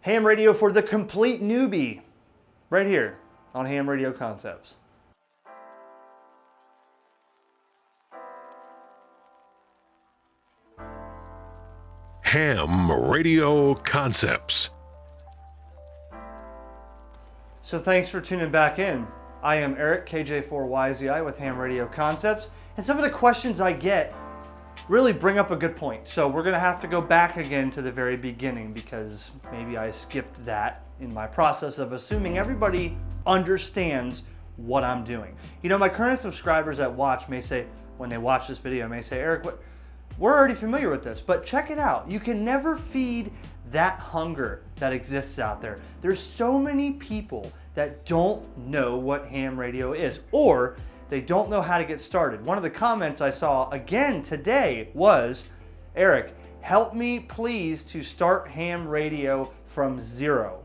Ham radio for the complete newbie, right here on HamRadioConcepts. HamRadioConcepts. So thanks for tuning back in. I am Eric, KJ4YZI with HamRadioConcepts, and some of the questions I get really bring up a good point. So we're going to have to go back again to the very beginning because maybe I skipped that in my process of assuming everybody understands what I'm doing. You know, my current subscribers that watch may say, when they watch this video, may say, Eric, we're already familiar with this, but check it out. You can never feed that hunger that exists out there. There's so many people that don't know what ham radio is, or they don't know how to get started. One of the comments I saw again today was, Eric, help me please to start ham radio from zero.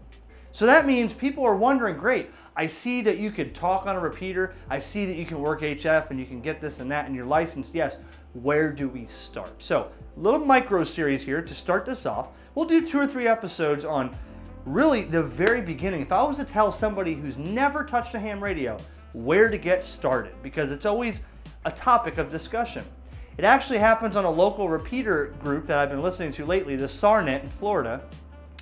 So that means people are wondering, great, I see that you could talk on a repeater. I see that you can work HF and you can get this and that and you're licensed. Yes, where do we start? So a little micro series here to start this off. We'll do 2 or 3 episodes on really the very beginning. If I was to tell somebody who's never touched a ham radio where to get started, because it's always a topic of discussion. It actually happens on a local repeater group that I've been listening to lately, the SARnet in Florida.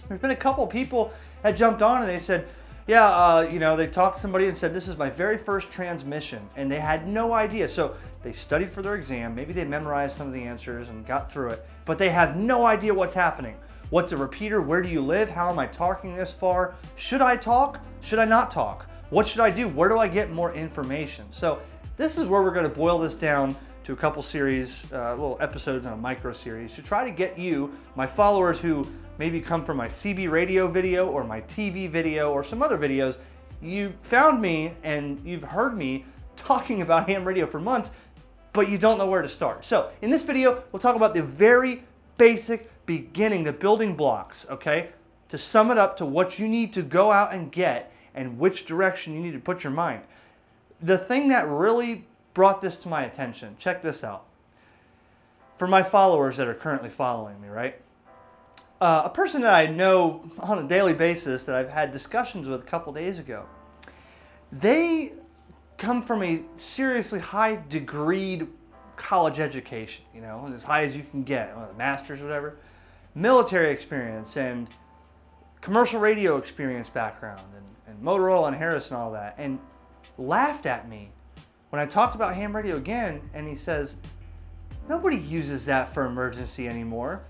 There's been a couple people that jumped on and they said, yeah, they talked to somebody and said, this is my very first transmission, and they had no idea. So they studied for their exam, maybe they memorized some of the answers and got through it, but they have no idea what's happening. What's a repeater? Where do you live? How am I talking this far? Should I talk? Should I not talk? What should I do? Where do I get more information? So this is where we're going to boil this down to a couple series, little episodes and a micro series to try to get you, my followers who maybe come from my CB radio video or my TV video or some other videos. You found me and you've heard me talking about ham radio for months, but you don't know where to start. So in this video, we'll talk about the very basic beginning, the building blocks, okay? To sum it up to what you need to go out and get and which direction you need to put your mind. The thing that really brought this to my attention, check this out. For my followers that are currently following me, right? A person that I know on a daily basis that I've had discussions with a couple days ago, they come from a seriously high degreed college education, as high as you can get, a master's or whatever, military experience and commercial radio experience background and Motorola and Harris and all that, and laughed at me when I talked about ham radio again, and he says, nobody uses that for emergency anymore.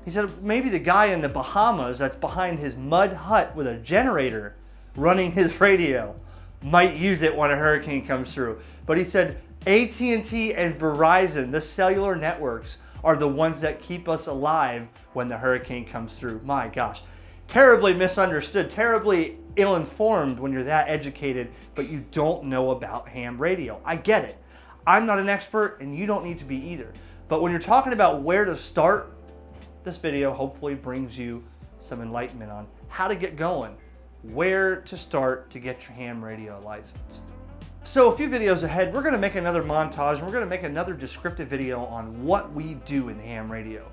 He said, maybe the guy in the Bahamas that's behind his mud hut with a generator running his radio might use it when a hurricane comes through. But he said, AT&T and Verizon, the cellular networks, are the ones that keep us alive when the hurricane comes through. My gosh. Terribly misunderstood, terribly ill-informed when you're that educated, but you don't know about ham radio. I get it. I'm not an expert, and you don't need to be either. But when you're talking about where to start, this video hopefully brings you some enlightenment on how to get going, where to start to get your ham radio license. So a few videos ahead, we're going to make another montage, and we're going to make another descriptive video on what we do in ham radio.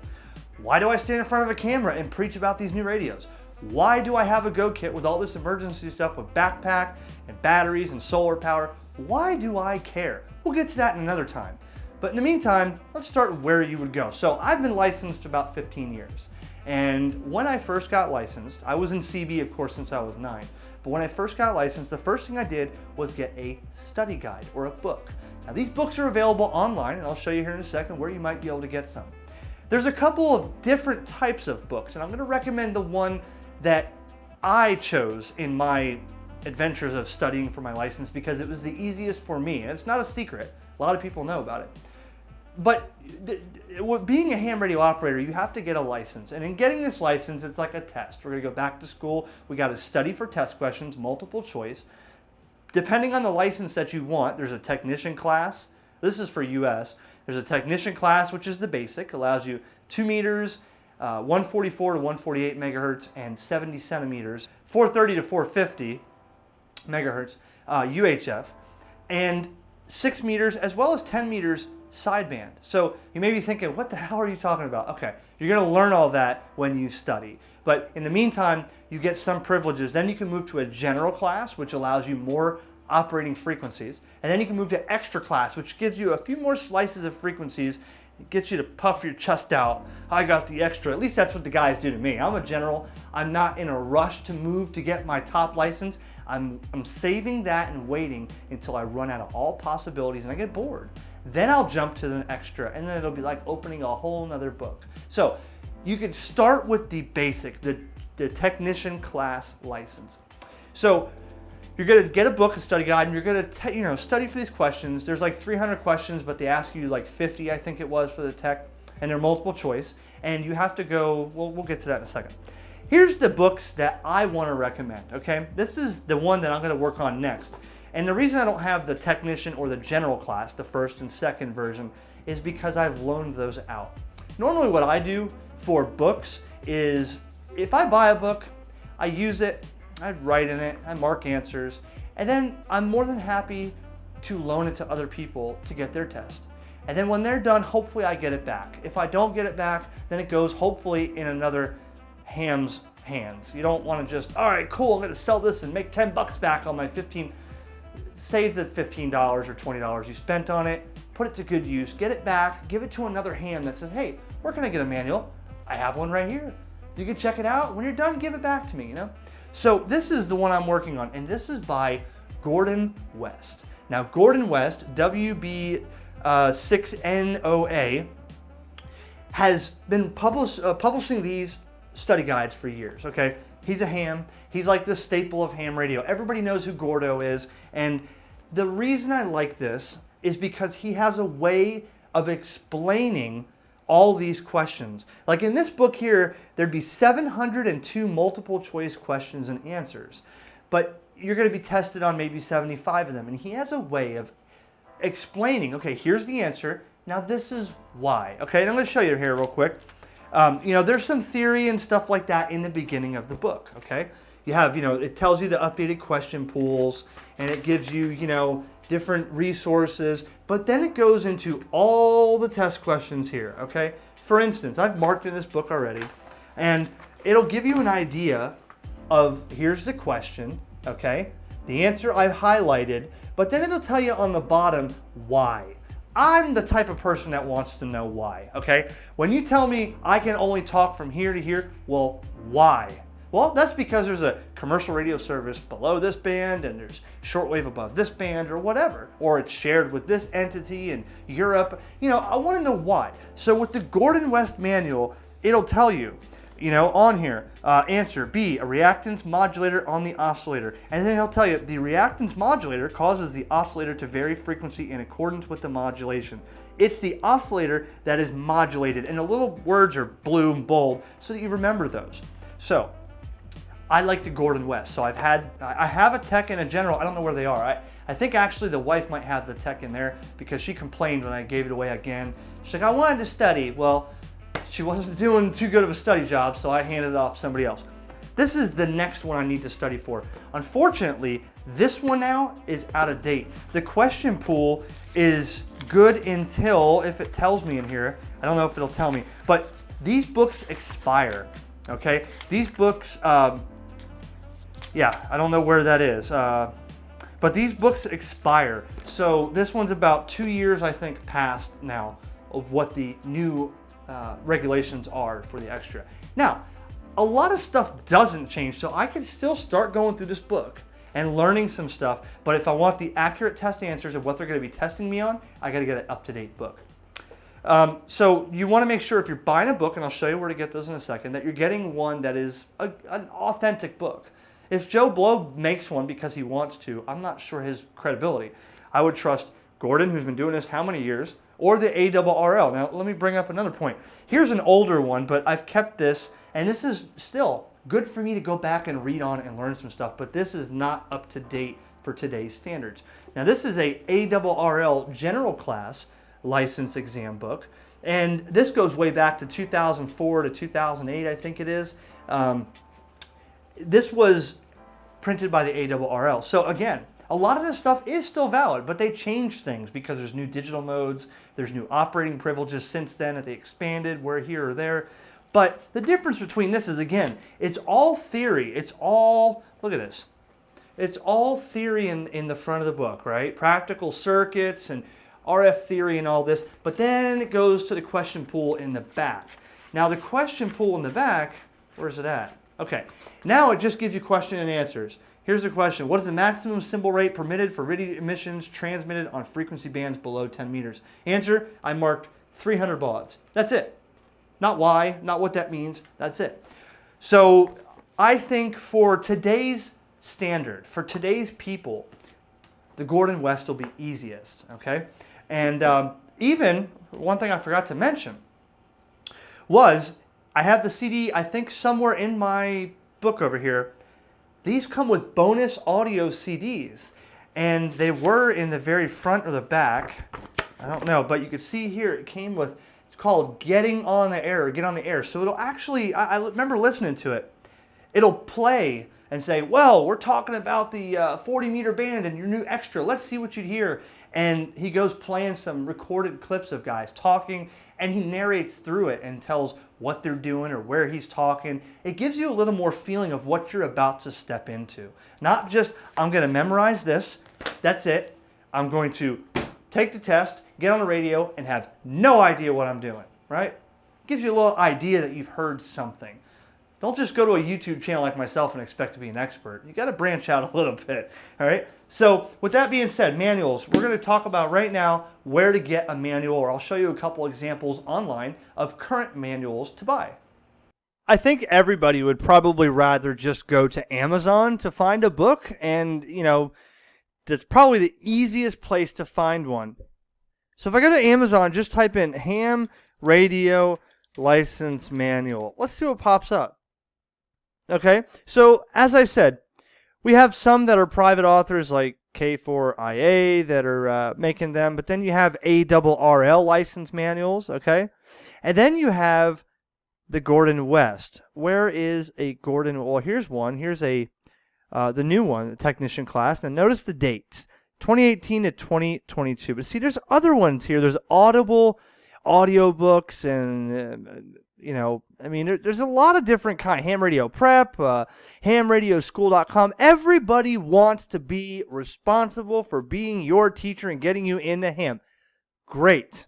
Why do I stand in front of a camera and preach about these new radios? Why do I have a Go Kit with all this emergency stuff with backpack and batteries and solar power? Why do I care? We'll get to that in another time. But in the meantime, let's start where you would go. So I've been licensed about 15 years. And when I first got licensed, I was in CB, of course, since I was 9. But when I first got licensed, the first thing I did was get a study guide or a book. Now these books are available online, and I'll show you here in a second where you might be able to get some. There's a couple of different types of books, and I'm going to recommend the one that I chose in my adventures of studying for my license because it was the easiest for me. And it's not a secret. A lot of people know about it. But being a ham radio operator, you have to get a license. And in getting this license, it's like a test. We're going to go back to school. We got to study for test questions, multiple choice. Depending on the license that you want, there's a technician class. This is for US. There's a technician class, which is the basic, allows you 2 meters, 144 to 148 megahertz, and 70 centimeters, 430 to 450 megahertz UHF, and 6 meters as well as 10 meters sideband. So you may be thinking, what the hell are you talking about? Okay, you're going to learn all that when you study. But in the meantime, you get some privileges. Then you can move to a general class, which allows you more operating frequencies. And then you can move to extra class, which gives you a few more slices of frequencies. It gets you to puff your chest out. I got the extra. At least that's what the guys do to me. I'm a general. I'm not in a rush to move to get my top license. I'm saving that and waiting until I run out of all possibilities and I get bored. Then I'll jump to the extra, and then it'll be like opening a whole nother book. So you could start with the basic, the technician class license. So you're going to get a book, a study guide, and you're going to study for these questions. There's like 300 questions, but they ask you like 50, I think it was, for the tech, and they're multiple choice. And you have to go, well, we'll get to that in a second. Here's the books that I want to recommend, okay? This is the one that I'm going to work on next. And the reason I don't have the technician or the general class, the first and second version, is because I've loaned those out. Normally what I do for books is, if I buy a book, I use it, I write in it, I mark answers, and then I'm more than happy to loan it to other people to get their test. And then when they're done, hopefully I get it back. If I don't get it back, then it goes hopefully in another ham's hands. You don't want to just, all right, cool, I'm going to sell this and make 10 bucks back on my 15. Save the $15 or $20 you spent on it, put it to good use, get it back, give it to another ham that says, hey, where can I get a manual? I have one right here. You can check it out. When you're done, give it back to me, you know? So this is the one I'm working on, and this is by Gordon West. Now, Gordon West, WB6NOA, has been publishing these study guides for years, okay? He's a ham. He's like the staple of ham radio. Everybody knows who Gordo is, and the reason I like this is because he has a way of explaining all these questions. Like in this book here, there'd be 702 multiple choice questions and answers, but you're going to be tested on maybe 75 of them, and he has a way of explaining, okay, here's the answer, now this is why. Okay, and I'm going to show you here real quick. There's some theory and stuff like that in the beginning of the book, okay? You have, it tells you the updated question pools, and it gives you, different resources, but then it goes into all the test questions here, okay? For instance, I've marked in this book already, and it'll give you an idea of, here's the question, okay? The answer I've highlighted, but then it'll tell you on the bottom why. I'm the type of person that wants to know why, okay? When you tell me I can only talk from here to here, well, why? Well, that's because there's a commercial radio service below this band and there's shortwave above this band or whatever. Or it's shared with this entity in Europe. I want to know why. So with the Gordon West manual, it'll tell you, on here, answer B, a reactance modulator on the oscillator. And then he'll tell you the reactance modulator causes the oscillator to vary frequency in accordance with the modulation. It's the oscillator that is modulated, and the little words are blue and bold so that you remember those. So I like the Gordon West. So I have a tech and a general. I don't know where they are. I think actually the wife might have the tech in there because she complained when I gave it away again. She's like, I wanted to study. Well, she wasn't doing too good of a study job, so I handed it off to somebody else. This is the next one I need to study for. Unfortunately, this one now is out of date. The question pool is good until, if it tells me in here, I don't know if it'll tell me, but these books expire, okay? These books, I don't know where that is, but these books expire. So this one's about 2 years, I think, past now of what the new regulations are for the extra. Now, a lot of stuff doesn't change, so I can still start going through this book and learning some stuff, but if I want the accurate test answers of what they're going to be testing me on, I got to get an up-to-date book. So you want to make sure if you're buying a book, and I'll show you where to get those in a second, that you're getting one that is an authentic book. If Joe Blow makes one because he wants to, I'm not sure his credibility. I would trust Gordon, who's been doing this how many years, or the ARRL. Now, let me bring up another point. Here's an older one, but I've kept this, and this is still good for me to go back and read on and learn some stuff, but this is not up to date for today's standards. Now, this is a ARRL general class license exam book, and this goes way back to 2004 to 2008, I think it is. This was printed by the ARRL. So again, a lot of this stuff is still valid, but they changed things because there's new digital modes, there's new operating privileges since then that they expanded, where here or there. But the difference between this is, again, it's all theory. It's all, look at this. It's all theory in the front of the book, right? Practical circuits and RF theory and all this. But then it goes to the question pool in the back. Now the question pool in the back, where's it at? Okay, now it just gives you question and answers. Here's the question. What is the maximum symbol rate permitted for radio emissions transmitted on frequency bands below 10 meters? Answer, I marked 300 bauds. That's it. Not why, not what that means. That's it. So I think for today's standard, for today's people, the Gordon West will be easiest, okay? And even, one thing I forgot to mention was, I have the CD, I think somewhere in my book over here. These come with bonus audio CDs, and they were in the very front or the back. I don't know, but you can see here it came with, it's called Getting on the Air, Get on the Air. So it'll actually, I remember listening to it. It'll play and say, well, we're talking about the 40 meter band and your new extra. Let's see what you'd hear. And he goes playing some recorded clips of guys talking, and he narrates through it and tells what they're doing or where he's talking. It gives you a little more feeling of what you're about to step into. Not just, I'm going to memorize this, that's it. I'm going to take the test, get on the radio, and have no idea what I'm doing, right? Gives you a little idea that you've heard something. Don't just go to a YouTube channel like myself and expect to be an expert. You got to branch out a little bit, all right? So with that being said, manuals, we're going to talk about right now where to get a manual, or I'll show you a couple examples online of current manuals to buy. I think everybody would probably rather just go to Amazon to find a book, and, you know, that's probably the easiest place to find one. So if I go to Amazon, just type in Ham Radio License Manual. Let's see what pops up. Okay, so as I said, we have some that are private authors like K4IA that are making them, but then you have ARRL license manuals, okay? And then you have the Gordon West. Where is a Gordon? Well, here's one. Here's a the new one, the technician class. Now notice the dates, 2018 to 2022. But see, there's other ones here. There's Audible audiobooks and you know, I mean, there's a lot of different kind. Ham Radio Prep, HamRadioSchool.com. Everybody wants to be responsible for being your teacher and getting you into ham. Great.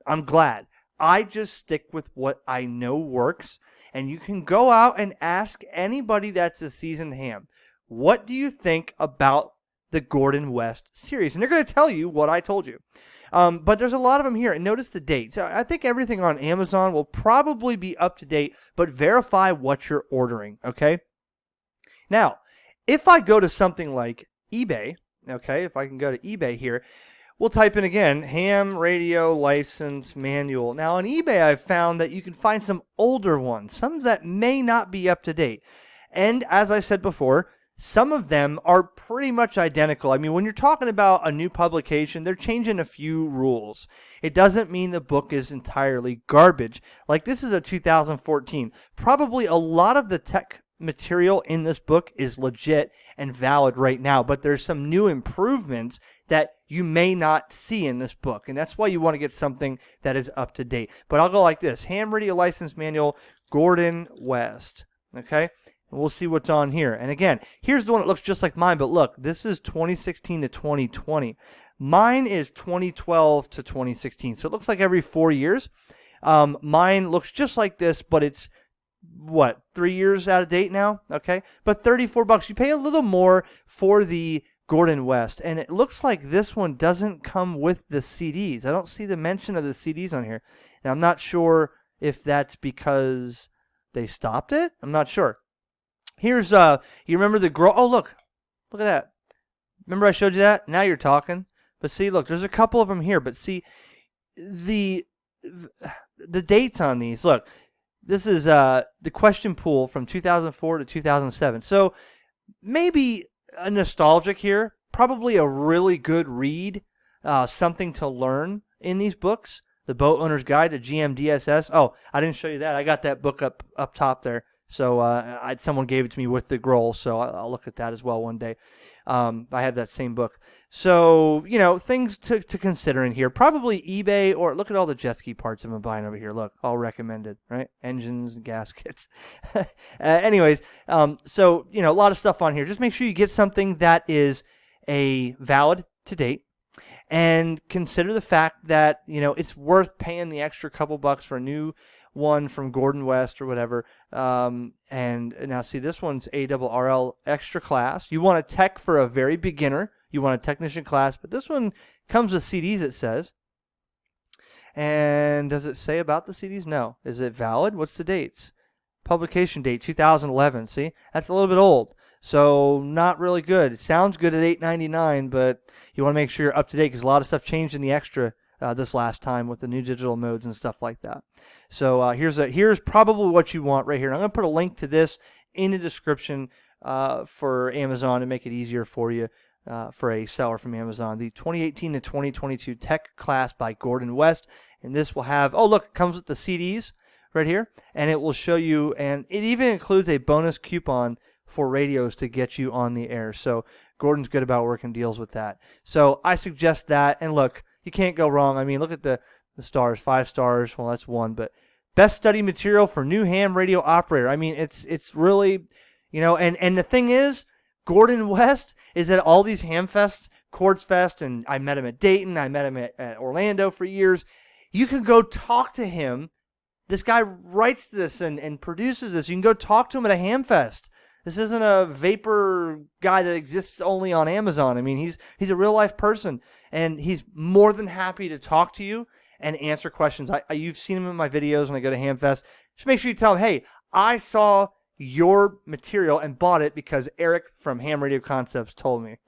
I'm glad. I just stick with what I know works. And you can go out and ask anybody that's a seasoned ham, what do you think about the Gordon West series? And they're going to tell you what I told you. But there's a lot of them here. And notice the dates. I think everything on Amazon will probably be up to date, but verify what you're ordering, okay? Now, if I go to something like eBay, okay, if I can go to eBay here, we'll type in again, Ham Radio License Manual. Now, on eBay, I've found that you can find some older ones, some that may not be up to date. And as I said before, some of them are pretty much identical. I mean, when you're talking about a new publication, they're changing a few rules. It doesn't mean the book is entirely garbage. Like this is a 2014. Probably a lot of the tech material in this book is legit and valid right now, but there's some new improvements that you may not see in this book, and that's why you want to get something that is up to date. But I'll go like this, Ham Radio License Manual, Gordon West, okay? And we'll see what's on here. And again, here's the one that looks just like mine, but look, this is 2016 to 2020. Mine is 2012 to 2016, so it looks like every 4 years. Mine looks just like this, but it's, what, 3 years out of date now? Okay, but $34. You pay a little more for the Gordon West, and it looks like this one doesn't come with the CDs. I don't see the mention of the CDs on here. Now, I'm not sure if that's because they stopped it. I'm not sure. Here's, you remember the grow? Oh, look at that. Remember I showed you that? Now you're talking. But see, look, there's a couple of them here. But see, the dates on these. Look, this is the question pool from 2004 to 2007. So maybe a nostalgic here. Probably a really good read. Something to learn in these books. The Boat Owner's Guide to GMDSS. Oh, I didn't show you that. I got that book up top there. So someone gave it to me with the Grohl, so I'll look at that as well one day. I have that same book. So, things to consider in here. Probably eBay, or look at all the jet ski parts I've been buying over here. Look, all recommended, right? Engines and gaskets. Anyways, so, a lot of stuff on here. Just make sure you get something that is a valid to date. And consider the fact that, it's worth paying the extra couple bucks for a new one from Gordon West or whatever. And now see, this one's ARRL extra class. You want a tech for a very beginner. You want a technician class, but this one comes with CDs, it says. And does it say about the CDs? No. Is it valid? What's the dates? Publication date, 2011. See, that's a little bit old. So not really good. It sounds good at $8.99, but you want to make sure you're up to date because a lot of stuff changed in the extra this last time with the new digital modes and stuff like that. So here's probably what you want right here. And I'm going to put a link to this in the description for Amazon to make it easier for you for a seller from Amazon. The 2018 to 2022 Tech Class by Gordon West. And this will have, it comes with the CDs right here. And it will show you, and it even includes a bonus coupon for radios to get you on the air. So Gordon's good about working deals with that. So I suggest that. And look, you can't go wrong. I mean, look at the stars, 5 stars. Well, that's one, but best study material for new ham radio operator. I mean, it's really, and the thing is, Gordon West is at all these ham fests, Chords Fest, and I met him at Dayton. I met him at Orlando for years. You can go talk to him. This guy writes this and produces this. You can go talk to him at a ham fest. This isn't a vapor guy that exists only on Amazon. I mean, he's a real life person, and he's more than happy to talk to you and answer questions. You've seen him in my videos when I go to Hamfest. Just make sure you tell him, hey, I saw your material and bought it because Eric from HamRadioConcepts told me.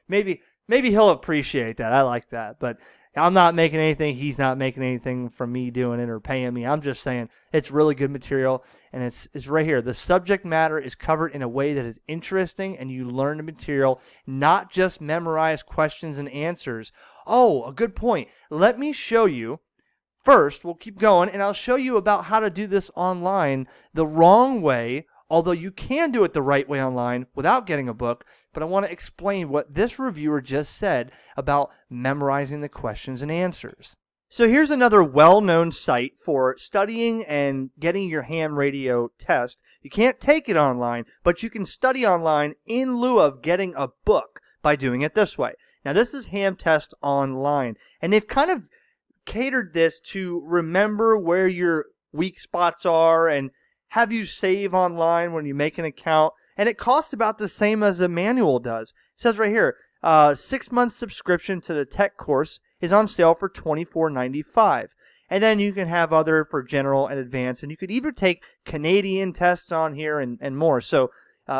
maybe he'll appreciate that. I like that, but I'm not making anything. He's not making anything from me doing it or paying me. I'm just saying it's really good material, and it's right here. The subject matter is covered in a way that is interesting, and you learn the material, not just memorize questions and answers. Oh, a good point. Let me show you. First, we'll keep going, and I'll show you about how to do this online the wrong way, although you can do it the right way online without getting a book. But I want to explain what this reviewer just said about memorizing the questions and answers. So here's another well-known site for studying and getting your ham radio test. You can't take it online, but you can study online in lieu of getting a book by doing it this way. Now, this is Ham Test Online, and they've kind of catered this to remember where your weak spots are and have you save online when you make an account. And it costs about the same as a manual does. It says right here, 6-month subscription to the tech course is on sale for $24.95. And then you can have other for general and advanced. And you could even take Canadian tests on here and more. So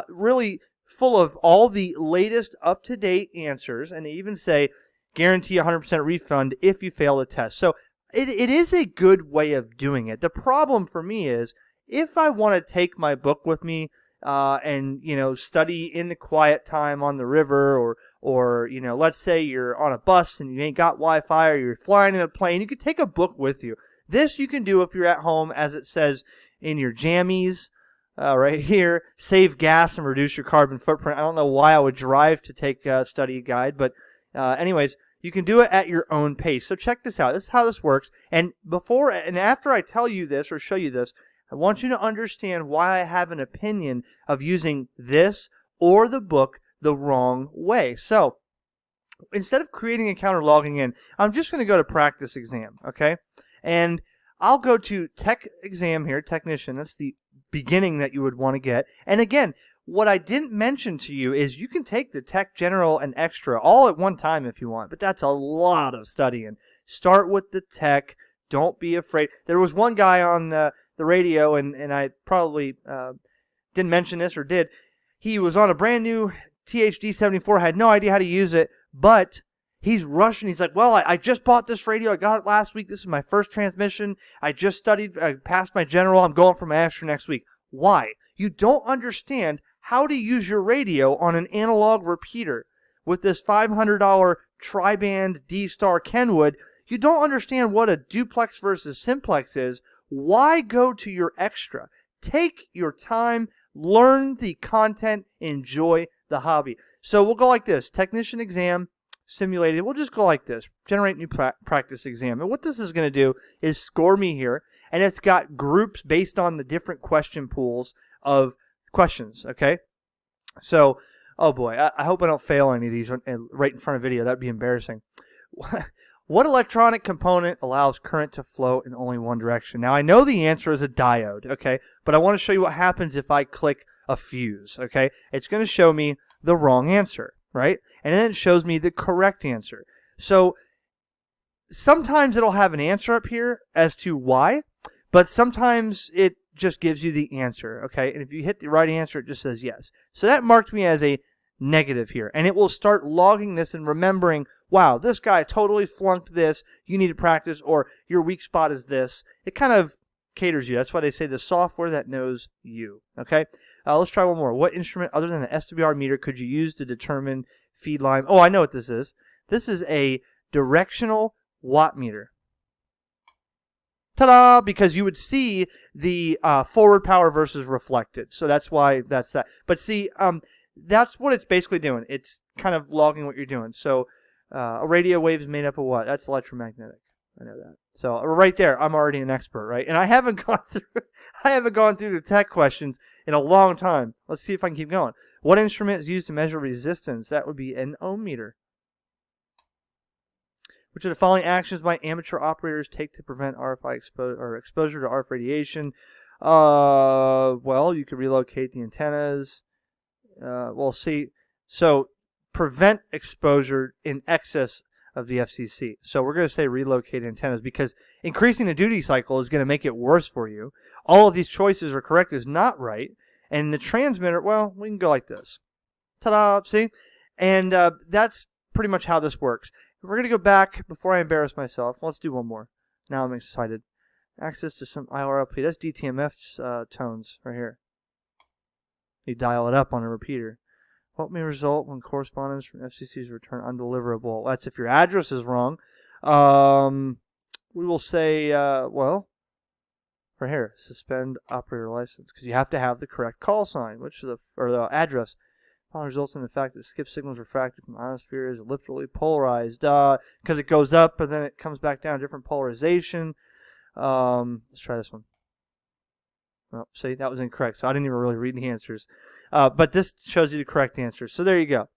really full of all the latest up-to-date answers. And they even say guarantee 100% refund if you fail the test. So it is a good way of doing it. The problem for me is if I want to take my book with me and study in the quiet time on the river, or let's say you're on a bus and you ain't got Wi-Fi, or you're flying in a plane, you could take a book with you. This you can do if you're at home, as it says in your jammies right here. Save gas and reduce your carbon footprint. I don't know why I would drive to take a study guide, but anyways, you can do it at your own pace. So check this out. This is how this works. And before and after I tell you this or show you this, I want you to understand why I have an opinion of using this or the book the wrong way. So instead of creating an account or logging in, I'm just going to go to practice exam, okay? And I'll go to tech exam here, technician. That's the beginning that you would want to get. And again, what I didn't mention to you is you can take the tech general and extra all at one time if you want, but that's a lot of studying. Start with the tech. Don't be afraid. There was one guy on the radio, and I probably didn't mention this or did. He was on a brand new THD 74, had no idea how to use it, but he's rushing. He's like, well, I just bought this radio. I got it last week. This is my first transmission. I just studied. I passed my general. I'm going for my extra next week. Why? You don't understand how to use your radio on an analog repeater. With this $500 tri-band D-Star Kenwood, you don't understand what a duplex versus simplex is. Why go to your extra? Take your time, learn the content, enjoy the hobby. So we'll go like this. Technician exam simulated. We'll just go like this. Generate new practice exam. And what this is going to do is score me here. And it's got groups based on the different question pools of questions. Okay. So, oh boy, I hope I don't fail any of these right in front of video. That'd be embarrassing. What electronic component allows current to flow in only one direction? Now, I know the answer is a diode, okay? But I want to show you what happens if I click a fuse, okay? It's going to show me the wrong answer, right? And then it shows me the correct answer. So sometimes it'll have an answer up here as to why, but sometimes it just gives you the answer, okay? And if you hit the right answer, it just says yes. So that marked me as a negative here. And it will start logging this and remembering, wow, this guy totally flunked this. You need to practice, or your weak spot is this. It kind of caters you. That's why they say the software that knows you, okay? Let's try one more. What instrument other than the SWR meter could you use to determine feed line? Oh, I know what this is. This is a directional watt meter. Ta-da! Because you would see the forward power versus reflected. So that's why that's that. But see, that's what it's basically doing. It's kind of logging what you're doing. So a radio wave is made up of what? That's electromagnetic. I know that. So right there, I'm already an expert, right? And I haven't gone through the tech questions in a long time. Let's see if I can keep going. What instrument is used to measure resistance? That would be an ohm meter. Which of the following actions might amateur operators take to prevent RFI exposure to RF radiation? Well, you could relocate the antennas. We'll see. So prevent exposure in excess of the FCC. So we're going to say relocate antennas because increasing the duty cycle is going to make it worse for you. All of these choices are correct is not right. And the transmitter, well, we can go like this. Ta-da! See? And that's pretty much how this works. We're going to go back before I embarrass myself. Let's do one more. Now I'm excited. Access to some IRLP. That's DTMF's tones right here. You dial it up on a repeater. What may result when correspondence from FCC's return undeliverable? That's if your address is wrong. We will say, well, right here, suspend operator license, because you have to have the correct call sign, which is the address. Results in the fact that skip signals refracted from ionosphere is elliptically polarized, because it goes up and then it comes back down, different polarization. Let's try this one. Oh, see, that was incorrect, so I didn't even really read the answers. But this shows you the correct answer. So there you go.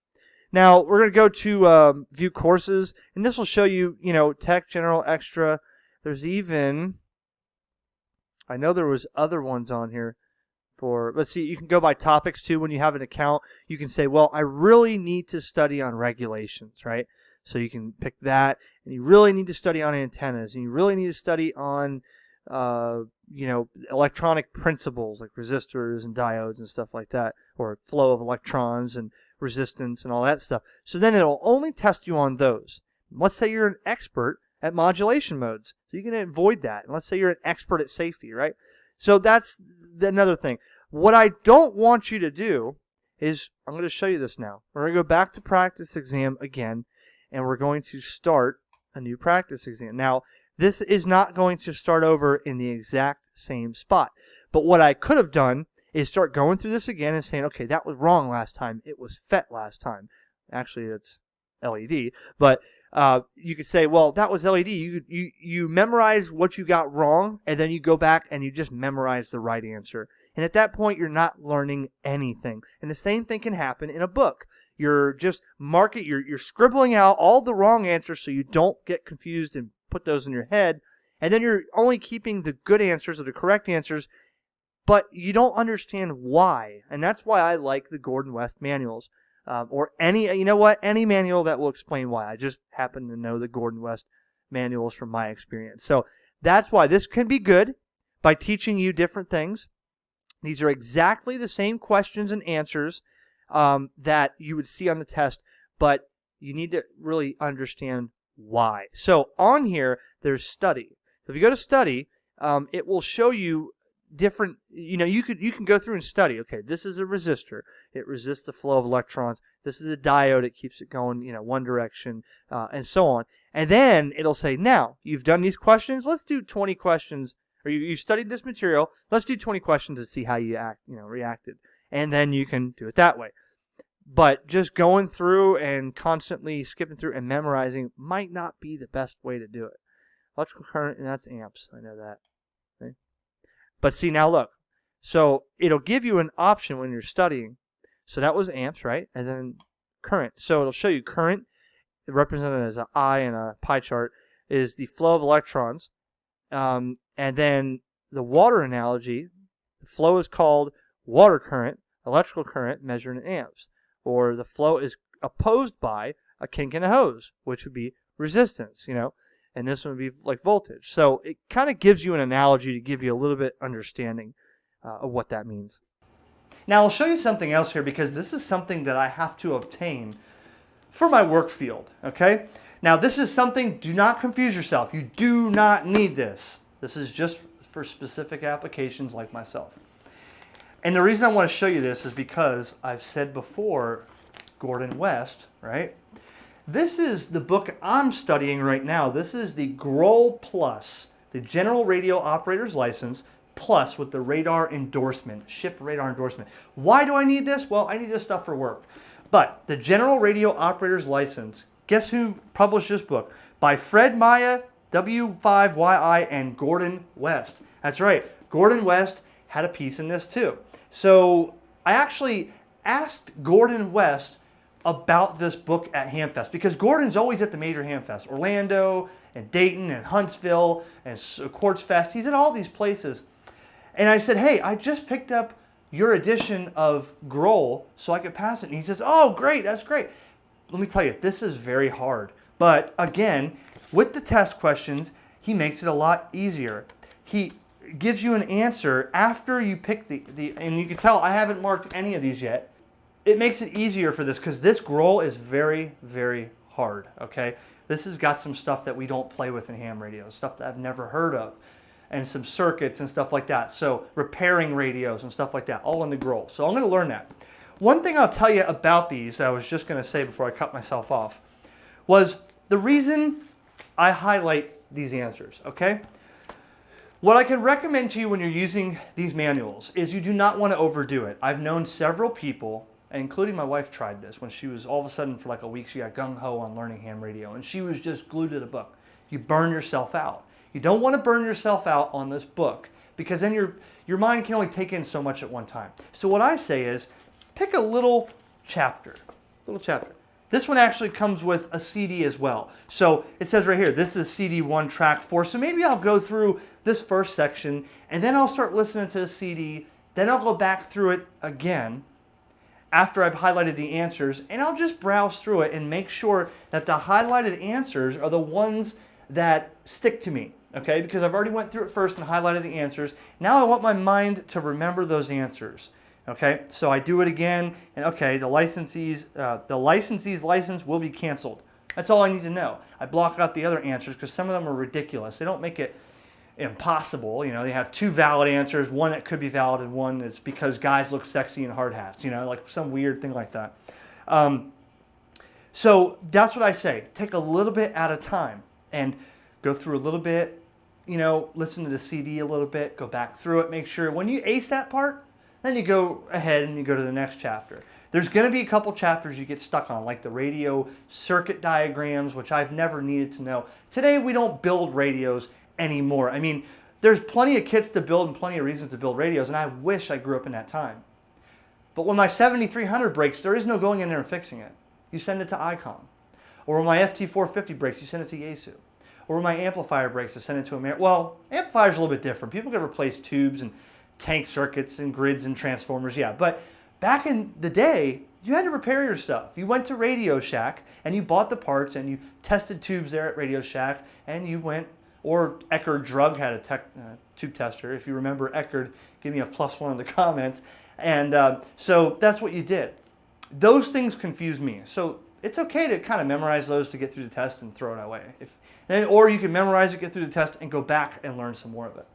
Now, we're going to go to view courses, and this will show you, tech, general, extra. There's even, I know there was other ones on here for, let's see, you can go by topics too when you have an account. You can say, well, I really need to study on regulations, right? So you can pick that, and you really need to study on antennas, and you really need to study on electronic principles like resistors and diodes and stuff like that, or flow of electrons and resistance and all that stuff. So then it'll only test you on those. Let's say you're an expert at modulation modes, so you can avoid that. And let's say you're an expert at safety, right? So that's another thing. What I don't want you to do is, I'm going to show you this now. We're going to go back to practice exam again, and we're going to start a new practice exam. Now, this is not going to start over in the exact same spot. But what I could have done is start going through this again and saying, okay, that was wrong last time. It was FET last time. Actually, it's LED. But you could say, well, that was LED. You memorize what you got wrong, and then you go back and you just memorize the right answer. And at that point, you're not learning anything. And the same thing can happen in a book. You're just you're scribbling out all the wrong answers so you don't get confused and put those in your head. And then you're only keeping the good answers or the correct answers, but you don't understand why. And that's why I like the Gordon West manuals. Or any manual that will explain why. I just happen to know the Gordon West manuals from my experience. So that's why this can be good by teaching you different things. These are exactly the same questions and answers that you would see on the test, but you need to really understand why. So on here, there's study. So if you go to study, it will show you different, you can go through and study. Okay, this is a resistor. It resists the flow of electrons. This is a diode. It keeps it going, one direction, and so on. And then it'll say, now, you've done these questions. Let's do 20 questions. Or you studied this material. Let's do 20 questions to see how you reacted. And then you can do it that way. But just going through and constantly skipping through and memorizing might not be the best way to do it. Electrical current, and that's amps. I know that. Okay? But see, now look. So it'll give you an option when you're studying. So that was amps, right? And then current. So it'll show you current, represented as an I in a pie chart, is the flow of electrons. And then the water analogy, the flow is called water current, electrical current measured in amps. Or the flow is opposed by a kink in a hose, which would be resistance, and this one would be like voltage. So it kind of gives you an analogy to give you a little bit understanding of what that means. Now I'll show you something else here because this is something that I have to obtain for my work field, okay? Now this is something, do not confuse yourself. You do not need this. This is just for specific applications like myself. And the reason I want to show you this is because I've said before, Gordon West, right? This is the book I'm studying right now. This is the Grohl Plus, the General Radio Operator's License, plus with the radar endorsement, ship radar endorsement. Why do I need this? Well, I need this stuff for work. But the General Radio Operator's License, guess who published this book? By Fred Maya, W5YI, and Gordon West. That's right, Gordon West had a piece in this too. So I actually asked Gordon West about this book at HamFest because Gordon's always at the major HamFest, Orlando and Dayton and Huntsville and Quartz Fest. He's at all these places. And I said, hey, I just picked up your edition of Grohl so I could pass it. And he says, oh, great, that's great. Let me tell you, this is very hard. But again, with the test questions, he makes it a lot easier. He gives you an answer after you pick the and you can tell I haven't marked any of these yet. It makes it easier for this because this Grohl is very, very hard, okay? This has got some stuff that we don't play with in ham radios, stuff that I've never heard of, and some circuits and stuff like that. So repairing radios and stuff like that, all in the Grohl. So I'm going to learn that. One thing I'll tell you about these, I was just going to say before I cut myself off, was the reason I highlight these answers, okay? What I can recommend to you when you're using these manuals is you do not want to overdo it. I've known several people, including my wife tried this, when she was all of a sudden for like a week, she got gung-ho on learning ham radio, and she was just glued to the book. You burn yourself out. You don't want to burn yourself out on this book because then your mind can only take in so much at one time. So what I say is pick a little chapter. This one actually comes with a CD as well. So it says right here, this is CD 1 track 4. So maybe I'll go through this first section and then I'll start listening to the CD. Then I'll go back through it again after I've highlighted the answers, and I'll just browse through it and make sure that the highlighted answers are the ones that stick to me, okay? Because I've already went through it first and highlighted the answers. Now I want my mind to remember those answers, okay? So I do it again, and okay, the licensee's license will be canceled. That's all I need to know. I block out the other answers because some of them are ridiculous. They don't make it impossible. They have two valid answers, one that could be valid and one that's because guys look sexy in hard hats, like some weird thing like that. So that's what I say. Take a little bit at a time and go through a little bit, listen to the CD a little bit, go back through it, make sure when you ace that part, then you go ahead and you go to the next chapter. There's going to be a couple chapters you get stuck on, like the radio circuit diagrams, which I've never needed to know. Today we don't build radios anymore. I mean, there's plenty of kits to build and plenty of reasons to build radios, and I wish I grew up in that time. But when my 7300 breaks, there is no going in there and fixing it. You send it to ICOM. Or when my FT450 breaks, you send it to Yaesu. Or when my amplifier breaks, I send it to America. Well, amplifier's a little bit different. People can replace tubes and tank circuits and grids and transformers, yeah. But back in the day, you had to repair your stuff. You went to Radio Shack and you bought the parts and you tested tubes there at Radio Shack, and you went, or Eckerd Drug had a tube tester. If you remember Eckerd, give me a +1 in the comments. And so that's what you did. Those things confuse me. So it's okay to kind of memorize those to get through the test and throw it away. Or you can memorize it, get through the test, and go back and learn some more of it.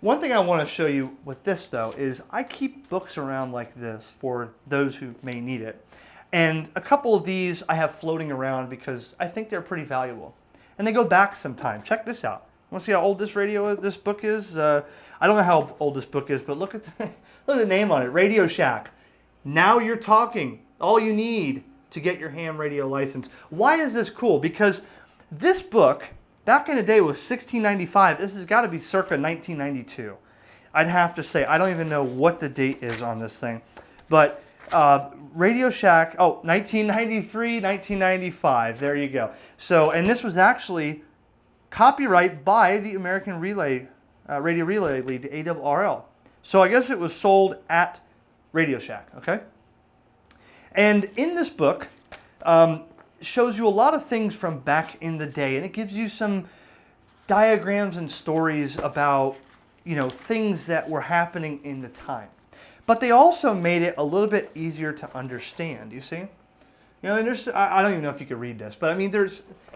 One thing I want to show you with this, though, is I keep books around like this for those who may need it. And a couple of these I have floating around because I think they're pretty valuable. And they go back some time. Check this out. Want to see how old this book is? I don't know how old this book is, but look at the name on it, Radio Shack. Now You're Talking. All you need to get your ham radio license. Why is this cool? Because this book, back in the day, was $16.95. This has got to be circa 1992. I'd have to say. I don't even know what the date is on this thing. But Radio Shack, 1993, 1995. There you go. So, and this was actually copyright by the American Radio Relay League, the ARRL. So I guess it was sold at Radio Shack, okay? And in this book, shows you a lot of things from back in the day, and it gives you some diagrams and stories about, things that were happening in the time. But they also made it a little bit easier to understand, you see? And I don't even know if you could read this, but I mean, I'll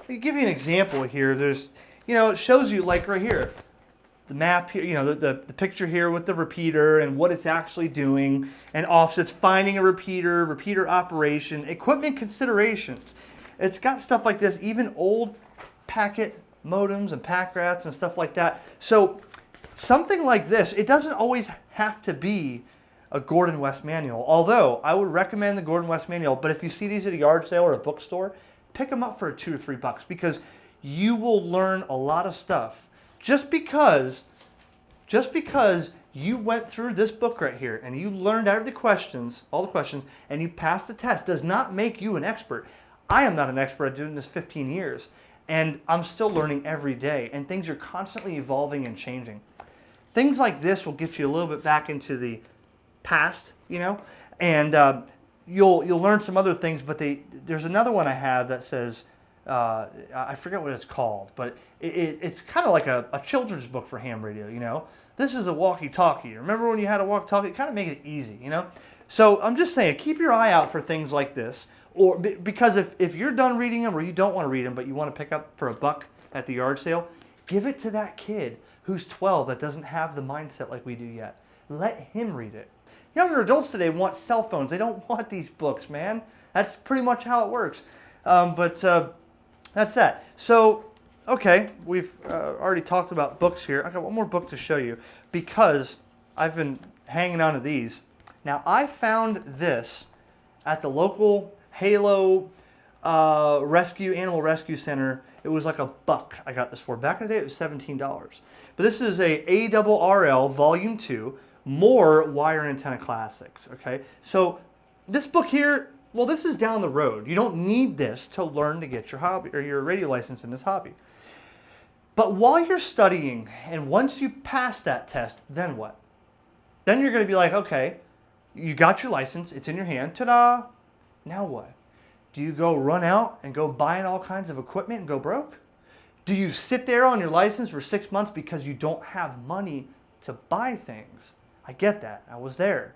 give you an example here. There's, it shows you, like right here, the map here, the picture here with the repeater and what it's actually doing, and offsets, finding a repeater operation, equipment considerations. It's got stuff like this, even old packet modems and pack rats and stuff like that. So something like this, it doesn't always have to be a Gordon West manual, although I would recommend the Gordon West manual, but if you see these at a yard sale or a bookstore, pick them up for $2 or $3 because you will learn a lot of stuff. Just because you went through this book right here and you learned all the questions, and you passed the test does not make you an expert. I am not an expert at doing this 15 years, and I'm still learning every day, and things are constantly evolving and changing. Things like this will get you a little bit back into the past, and you'll learn some other things, but there's another one I have that says, I forget what it's called, but it's kind of like a children's book for ham radio, This is a walkie-talkie. Remember when you had a walkie-talkie? Kind of make it easy, So I'm just saying, keep your eye out for things like this, or because if you're done reading them or you don't want to read them, but you want to pick up for $1 at the yard sale, give it to that kid who's 12 that doesn't have the mindset like we do yet. Let him read it. Younger adults today want cell phones. They don't want these books, man. That's pretty much how it works. But that's that. So, okay, we've already talked about books here. I got one more book to show you because I've been hanging on to these. Now, I found this at the local Halo Animal Rescue Center. It was like $1 I got this for. Back in the day, it was $17. But this is a ARRL Volume 2, More Wire and Antenna Classics, okay? So this book here, well, this is down the road. You don't need this to learn to get your hobby or your radio license in this hobby. But while you're studying, and once you pass that test, then what? Then you're going to be like, okay, you got your license, it's in your hand, ta-da! Now what? Do you go run out and go buying all kinds of equipment and go broke? Do you sit there on your license for 6 months because you don't have money to buy things? I get that. I was there.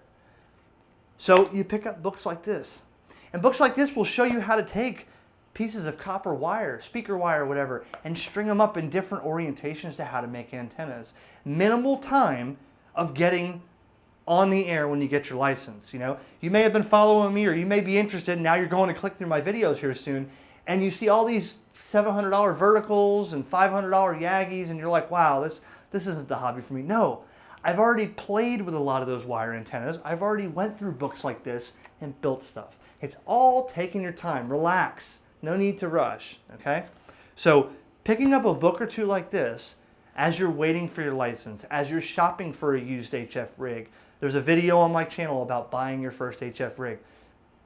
So you pick up books like this. And books like this will show you how to take pieces of copper wire, speaker wire, whatever, and string them up in different orientations to how to make antennas. Minimal time of getting on the air when you get your license. You may have been following me, or you may be interested, and now you're going to click through my videos here soon, and you see all these $700 verticals and $500 Yagis, and you're like, wow, this isn't the hobby for me. No, I've already played with a lot of those wire antennas. I've already went through books like this and built stuff. It's all taking your time. Relax. No need to rush, okay? So picking up a book or two like this as you're waiting for your license, as you're shopping for a used HF rig. There's a video on my channel about buying your first HF rig.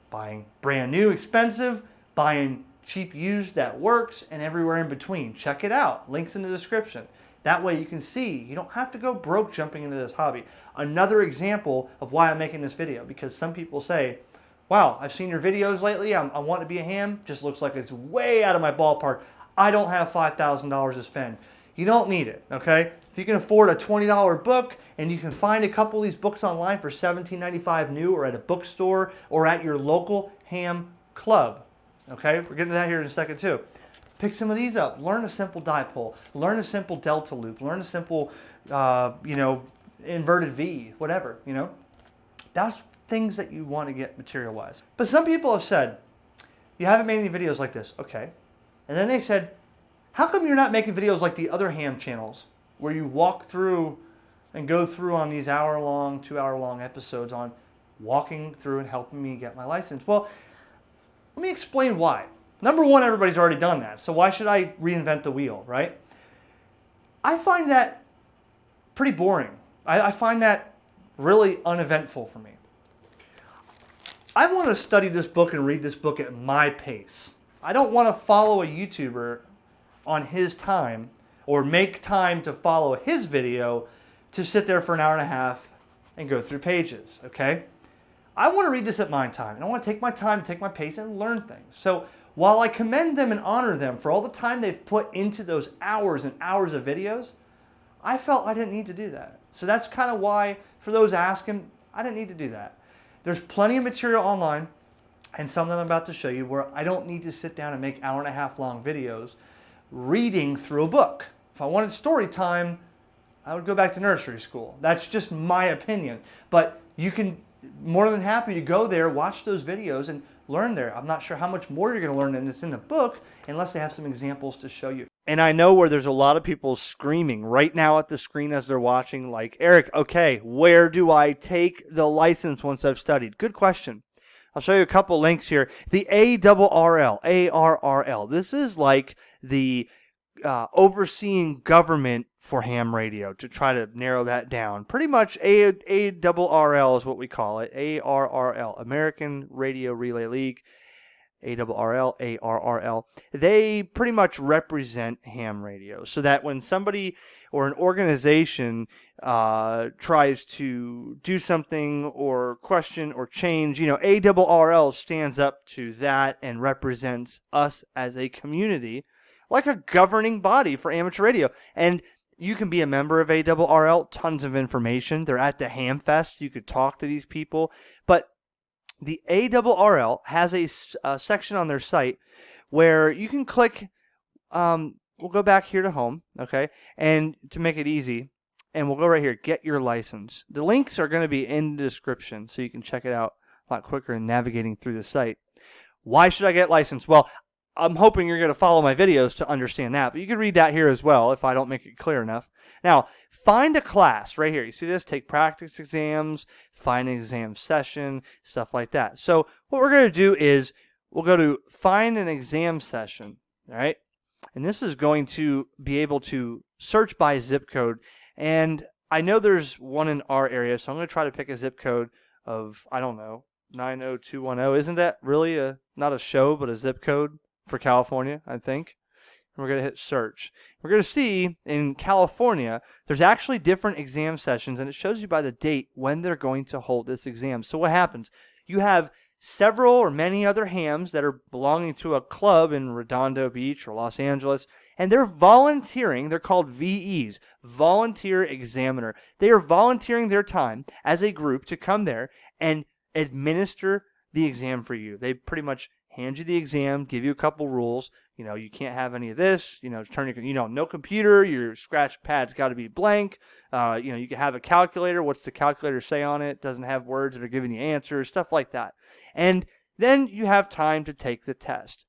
Buying brand new, expensive, buying cheap used that works, and everywhere in between. Check it out. Links in the description. That way you can see. You don't have to go broke jumping into this hobby. Another example of why I'm making this video, because some people say, wow, I've seen your videos lately. I want to be a ham. Just looks like it's way out of my ballpark. I don't have $5,000 to spend. You don't need it, okay? If you can afford a $20 book and you can find a couple of these books online for $17.95 new, or at a bookstore, or at your local ham club, okay? We're getting to that here in a second too. Pick some of these up. Learn a simple dipole. Learn a simple delta loop. Learn a simple, inverted V, whatever, That's things that you want to get material-wise. But some people have said, you haven't made any videos like this. Okay. And then they said, how come you're not making videos like the other ham channels where you walk through and go through on these hour-long, 2-hour-long episodes on walking through and helping me get my license. Well, let me explain why. Number one, everybody's already done that. So why should I reinvent the wheel, right? I find that pretty boring. I find that really uneventful for me. I want to study this book and read this book at my pace. I don't want to follow a YouTuber on his time or make time to follow his video to sit there for an hour and a half and go through pages, okay? I want to read this at my time, and I want to take my time, take my pace, and learn things. So while I commend them and honor them for all the time they've put into those hours and hours of videos, I felt I didn't need to do that. So that's kind of why, for those asking, I didn't need to do that. There's plenty of material online, and some that I'm about to show you, where I don't need to sit down and make hour and a half long videos reading through a book. If I wanted story time, I would go back to nursery school. That's just my opinion. But you can, more than happy to go there, watch those videos, and learn there. I'm not sure how much more you're going to learn than it's in the book unless they have some examples to show you. And I know where there's a lot of people screaming right now at the screen as they're watching, like, Eric, okay, where do I take the license once I've studied? Good question. I'll show you a couple links here. The ARRL. This is like the overseeing government for ham radio, to try to narrow that down. Pretty much ARRL is what we call it. ARRL, American Radio Relay League. ARRL. They pretty much represent ham radio, so that when somebody or an organization tries to do something or question or change, ARRL stands up to that and represents us as a community, like a governing body for amateur radio. And you can be a member of ARRL, tons of information. They're at the Ham Fest. You could talk to these people. But the ARRL has a section on their site where you can click, we'll go back here to home, okay? And to make it easy, and we'll go right here, get your license. The links are going to be in the description, so you can check it out a lot quicker in navigating through the site. Why should I get licensed? Well, I'm hoping you're going to follow my videos to understand that, but you can read that here as well if I don't make it clear enough. Now, find a class right here. You see this? Take practice exams, find an exam session, stuff like that. So what we're going to do is we'll go to find an exam session, all right? And this is going to be able to search by zip code. And I know there's one in our area, so I'm going to try to pick a zip code of, 90210. Isn't that really not a show, but a zip code for California, I think? And we're going to hit search. We're going to see in California, there's actually different exam sessions, and it shows you by the date when they're going to hold this exam. So what happens? You have several or many other hams that are belonging to a club in Redondo Beach or Los Angeles, and they're volunteering. They're called VEs, Volunteer Examiner. They are volunteering their time as a group to come there and administer the exam for you. They pretty much hand you the exam, give you a couple rules. You can't have any of this. Turn your, no computer. Your scratch pad's got to be blank. You can have a calculator. What's the calculator say on it? Doesn't have words that are giving you answers, stuff like that. And then you have time to take the test.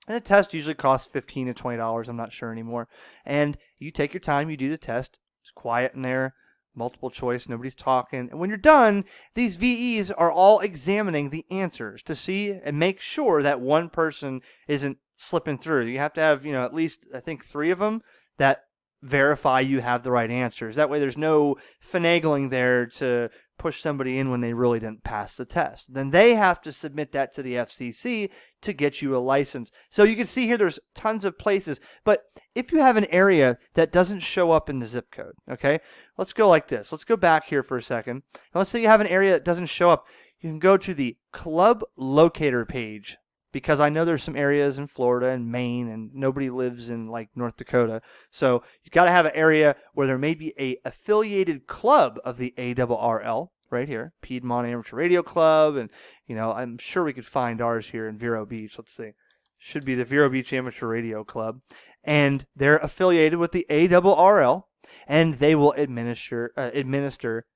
And the test usually costs $15 to $20. I'm not sure anymore. And you take your time. You do the test. It's quiet in there. Multiple choice, nobody's talking. And when you're done, these VEs are all examining the answers to see and make sure that one person isn't slipping through. You have to have, at least, I think, 3 of them that verify you have the right answers. That way there's no finagling there to push somebody in when they really didn't pass the test. Then they have to submit that to the FCC to get you a license. So you can see here there's tons of places. But if you have an area that doesn't show up in the zip code, okay, let's go like this. Let's go back here for a second. And let's say you have an area that doesn't show up. You can go to the club locator page, because I know there's some areas in Florida and Maine and nobody lives in like North Dakota. So you got to have an area where there may be a affiliated club of the ARRL right here, Piedmont Amateur Radio Club. And, I'm sure we could find ours here in Vero Beach. Let's see. Should be the Vero Beach Amateur Radio Club. And they're affiliated with the ARRL, and they will administer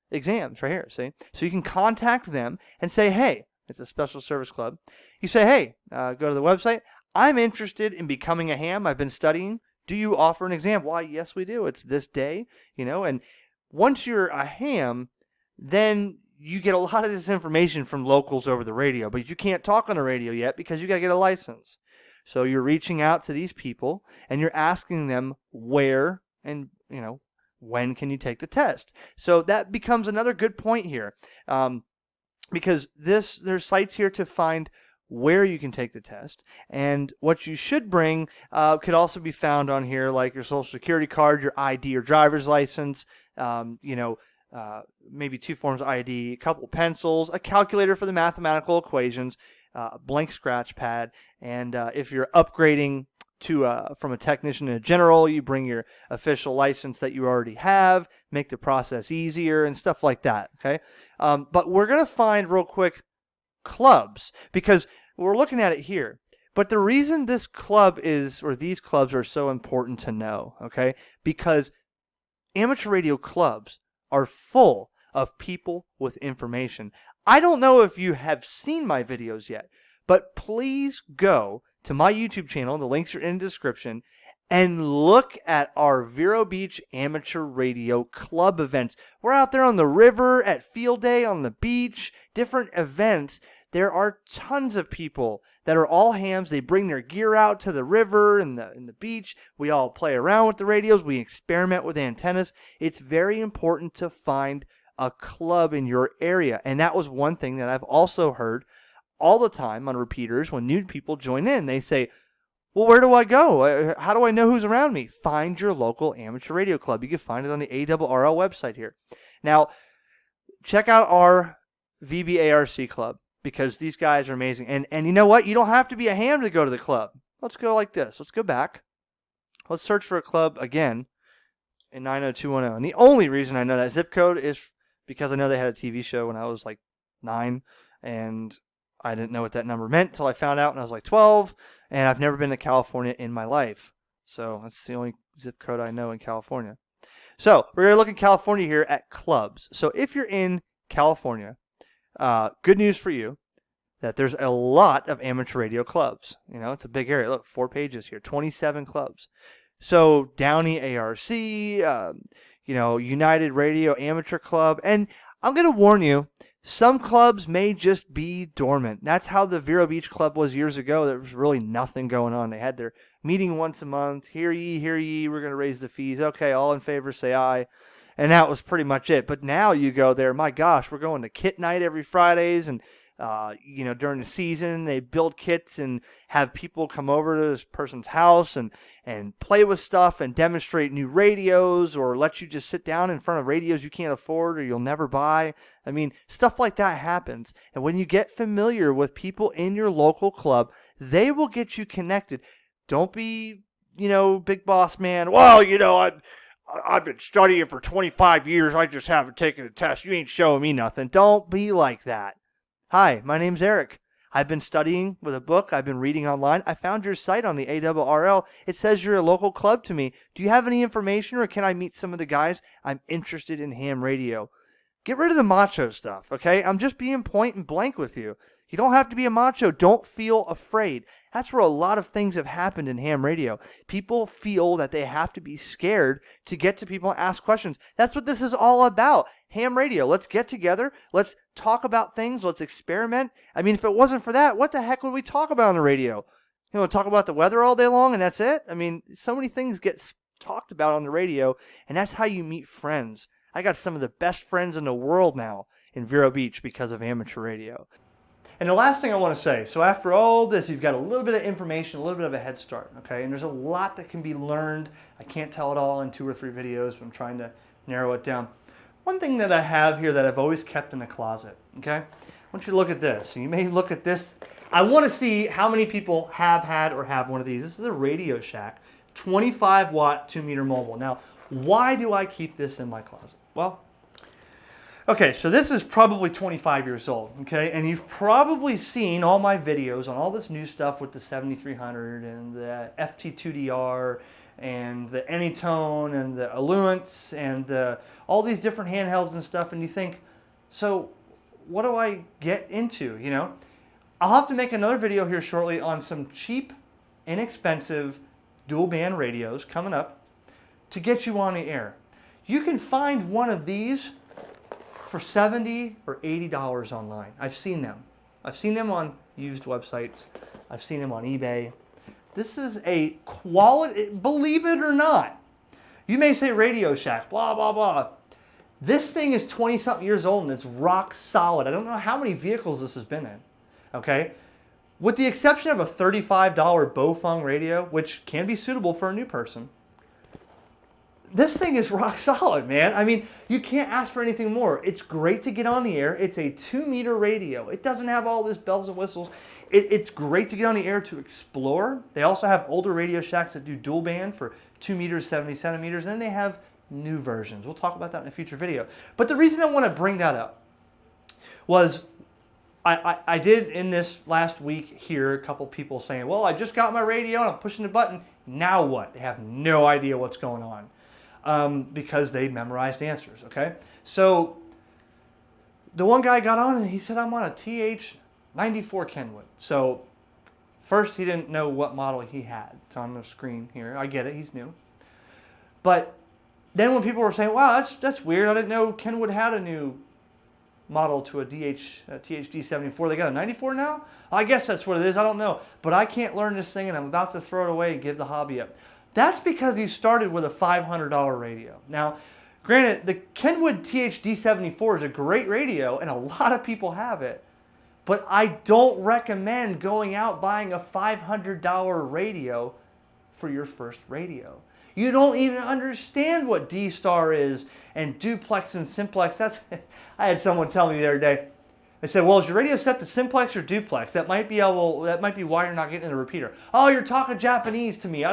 exams right here. See? So you can contact them and say, hey, it's a special service club. You say, hey, go to the website. I'm interested in becoming a ham. I've been studying. Do you offer an exam? Why, yes, we do. It's this day, And once you're a ham, then you get a lot of this information from locals over the radio, but you can't talk on the radio yet because you got to get a license. So you're reaching out to these people and you're asking them where and, when can you take the test? So that becomes another good point here, because there's sites here to find where you can take the test, and what you should bring could also be found on here, like your social security card, your ID or driver's license, maybe 2 forms of ID, a couple pencils, a calculator for the mathematical equations, a blank scratch pad, and if you're upgrading from a technician to a general, you bring your official license that you already have, make the process easier and stuff like that, okay? But we're going to find real quick clubs, because we're looking at it here. But the reason these clubs are so important to know, okay? Because amateur radio clubs are full of people with information. I don't know if you have seen my videos yet, but please go to my YouTube channel, the links are in the description, and look at our Vero Beach Amateur Radio Club events. We're out there on the river, at field day, on the beach, different events. There are tons of people that are all hams. They bring their gear out to the river and the beach. We all play around with the radios. We experiment with antennas. It's very important to find a club in your area. And that was one thing that I've also heard all the time on repeaters when new people join in. They say, well, where do I go? How do I know who's around me? Find your local amateur radio club. You can find it on the ARRL website here. Now, check out our VBARC club, because these guys are amazing. And you know what? You don't have to be a ham to go to the club. Let's go like this. Let's go back. Let's search for a club again in 90210. And the only reason I know that zip code is because I know they had a TV show when I was like 9, and I didn't know what that number meant until I found out when I was like 12, and I've never been to California in my life. So that's the only zip code I know in California. So we're going to look in California here at clubs. So if you're in California, good news for you that there's a lot of amateur radio clubs. It's a big area. Look, 4 pages here, 27 clubs. So Downey ARC, United Radio Amateur Club, and I'm going to warn you, some clubs may just be dormant. That's how the Vero Beach Club was years ago. There was really nothing going on. They had their meeting once a month. Hear ye, we're going to raise the fees. Okay, all in favor, say aye. And that was pretty much it. But now you go there, my gosh, we're going to kit night every Fridays, and during the season, they build kits and have people come over to this person's house and play with stuff and demonstrate new radios, or let you just sit down in front of radios you can't afford or you'll never buy. I mean, stuff like that happens. And when you get familiar with people in your local club, they will get you connected. Don't be, big boss man. Well, I've been studying for 25 years. I just haven't taken a test. You ain't showing me nothing. Don't be like that. Hi, my name's Eric. I've been studying with a book. I've been reading online. I found your site on the ARRL. It says you're a local club to me. Do you have any information, or can I meet some of the guys? I'm interested in ham radio. Get rid of the macho stuff, okay? I'm just being point and blank with you. You don't have to be a macho. Don't feel afraid. That's where a lot of things have happened in ham radio. People feel that they have to be scared to get to people and ask questions. That's what this is all about. Ham radio. Let's get together. Let's talk about things. Let's experiment. I mean, if it wasn't for that, what the heck would we talk about on the radio? Talk about the weather all day long and that's it? I mean, so many things get talked about on the radio, and that's how you meet friends. I got some of the best friends in the world now in Vero Beach because of amateur radio. And the last thing I want to say, so after all this, you've got a little bit of information, a little bit of a head start, okay? And there's a lot that can be learned. I can't tell it all in 2 or 3 videos, but I'm trying to narrow it down. One thing that I have here that I've always kept in the closet, okay? I want you to look at this. And you may look at this. I want to see how many people have had or have one of these. This is a Radio Shack, 25 watt 2 meter mobile. Now, why do I keep this in my closet? Well, okay, so this is probably 25 years old, okay? And you've probably seen all my videos on all this new stuff with the 7300 and the FT2DR and the Anytone and the Alluance and all these different handhelds and stuff, and you think, so what do I get into, I'll have to make another video here shortly on some cheap, inexpensive dual band radios coming up to get you on the air. You can find one of these for $70 or $80 online. I've seen them. I've seen them on used websites. I've seen them on eBay. This is a quality, believe it or not. You may say Radio Shack, blah, blah, blah. This thing is 20-something years old and it's rock solid. I don't know how many vehicles this has been in, okay? With the exception of a $35 Bofeng radio, which can be suitable for a new person, this thing is rock solid, man. I mean, you can't ask for anything more. It's great to get on the air. It's a 2-meter radio. It doesn't have all this bells and whistles. It's great to get on the air to explore. They also have older Radio Shacks that do dual band for 2 meters, 70 centimeters, and then they have new versions. We'll talk about that in a future video. But the reason I want to bring that up was I did in this last week hear a couple people saying, well, I just got my radio and I'm pushing the button. Now what? They have no idea what's going on because they memorized answers, okay? So the one guy got on and he said, I'm on a TH94 Kenwood. So first he didn't know what model he had. It's on the screen here. I get it. He's new. But then when people were saying, wow, that's weird. I didn't know Kenwood had a new model to a THD74. They got a 94 now? I guess that's what it is. I don't know. But I can't learn this thing and I'm about to throw it away and give the hobby up. That's because he started with a $500 radio. Now, granted, the Kenwood THD74 is a great radio and a lot of people have it. But I don't recommend going out buying a $500 radio for your first radio. You don't even understand what D-Star is and duplex and simplex. I had someone tell me the other day. They said, well, is your radio set to simplex or duplex? That might be why you're not getting a repeater. Oh, you're talking Japanese to me.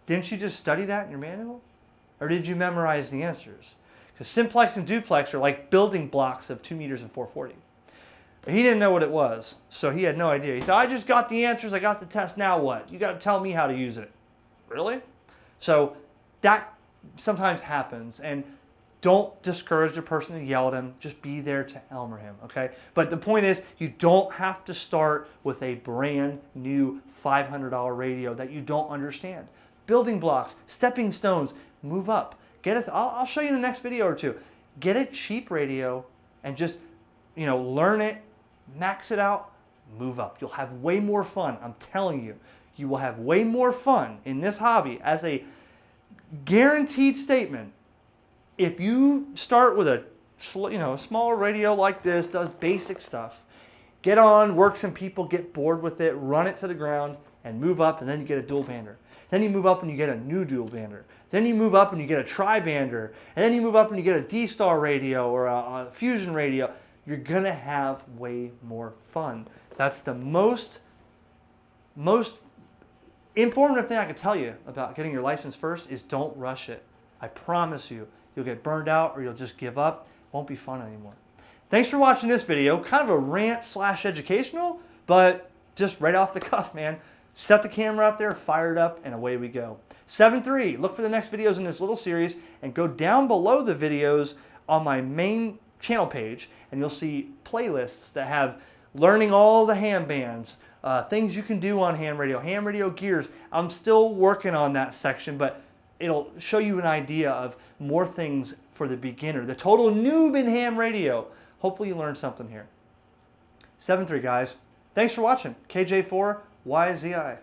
Didn't you just study that in your manual? Or did you memorize the answers? Because simplex and duplex are like building blocks of 2 meters and 440. He didn't know what it was, so he had no idea. He said, I just got the answers, I got the test, now what? You got to tell me how to use it. Really? So that sometimes happens, and don't discourage the person and yell at him. Just be there to Elmer him, okay? But the point is, you don't have to start with a brand new $500 radio that you don't understand. Building blocks, stepping stones, move up. I'll show you in the next video or two. Get a cheap radio and just, learn it, max it out, move up. You'll have way more fun. I'm telling you, you will have way more fun in this hobby as a guaranteed statement. If you start with a smaller radio like this, does basic stuff, get on, work some people, get bored with it, run it to the ground, and move up, and then you get a dual bander. Then you move up and you get a new dual bander. Then you move up and you get a tri-bander. And then you move up and you get a D-Star radio or a Fusion radio. You're going to have way more fun. That's the most informative thing I can tell you about getting your license first is don't rush it. I promise you, you'll get burned out or you'll just give up. It won't be fun anymore. Thanks for watching this video. Kind of a rant/educational, but just right off the cuff, man. Set the camera up there, fire it up, and away we go. 7-3, look for the next videos in this little series and go down below the videos on my main channel page and you'll see playlists that have learning all the ham bands, things you can do on ham radio gears. I'm still working on that section, but it'll show you an idea of more things for the beginner, the total noob in ham radio. Hopefully you learned something here. 7-3, guys. Thanks for watching. KJ4YZI.